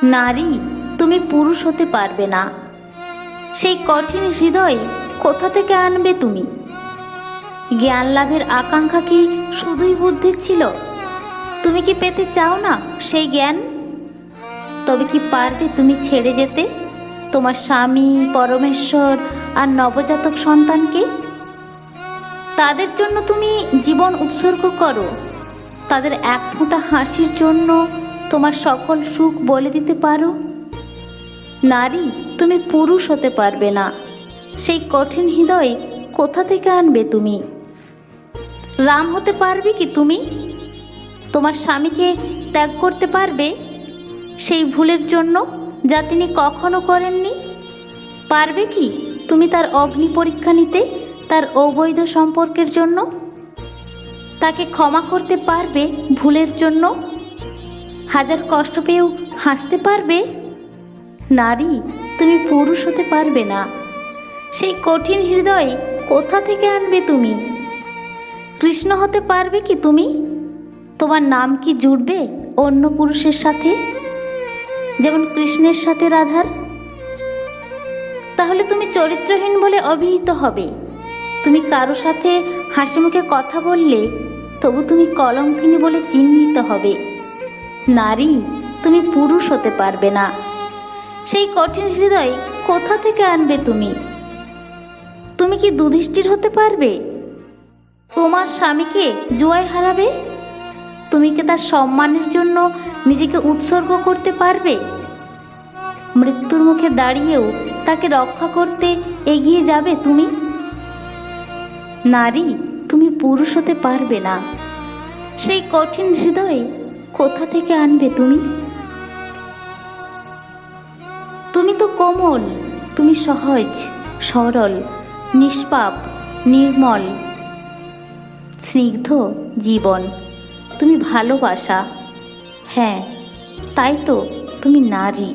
নারী, তুমি পুরুষ হতে পারবে না। সেই কঠিন হৃদয় কোথা থেকে আনবে তুমি? জ্ঞান লাভের আকাঙ্ক্ষা কি শুধুই বুদ্ধির ছিল? তুমি কি পেতে চাও না সেই জ্ঞান? তবে কি পারবে তুমি ছেড়ে যেতে তোমার স্বামী, পরমেশ্বর আর নবজাতক সন্তানকে? তাদের জন্য তুমি জীবন উৎসর্গ করো। তাদের এক ফোঁটা হাসির জন্য তোমার সকল সুখ বলে দিতে পারো। নারী, তুমি পুরুষ হতে পারবে না। সেই কঠিন হৃদয় কোথা থেকে আনবে তুমি? রাম হতে পারবে কি তুমি? তোমার স্বামীকে ত্যাগ করতে পারবে সেই ভুলের জন্য যা তিনি কখনো করেননি? পারবে কি তুমি তার অগ্নি পরীক্ষা নিতে, তার অবৈধ সম্পর্কের জন্য? তাকে ক্ষমা করতে পারবে ভুলের জন্য? হাজার কষ্ট পেয়েও হাসতে পারবে? নারী, তুমি পুরুষ হতে পারবে না। সেই কঠিন হৃদয় কোথা থেকে আনবে তুমি? কৃষ্ণ হতে পারবে কি তুমি? তোমার নাম কি জুড়বে অন্য পুরুষের সাথে, যেমন কৃষ্ণের সাথে রাধার? তাহলে তুমি চরিত্রহীন বলে অভিহিত হবে। তুমি কারো সাথে হাসি মুখে কথা বললে তবু তুমি কলঙ্কিনী বলে চিহ্নিত হবে। নারী, তুমি পুরুষ হতে পারবে না। সেই কঠিন হৃদয় কোথা থেকে আনবে তুমি? তুমি কি যুধিষ্ঠির হতে পারবে? তোমার স্বামীকে জুয়ায় হারাবে? তুমি কি তার সম্মানের জন্য নিজেকে উৎসর্গ করতে পারবে? মৃত্যুর মুখে দাঁড়িয়েও তাকে রক্ষা করতে এগিয়ে যাবে তুমি? নারী, তুমি পুরুষ হতে পারবে না। সেই কঠিন হৃদয় কোথা থেকে আনবে তুমি? তুমি তো কোমল, তুমি সহজ, সরল, নিষ্পাপ, নির্মল, স্নিগ্ধ জীবন। তুমি ভালোবাসা। হ্যাঁ, তাই তো তুমি নারী।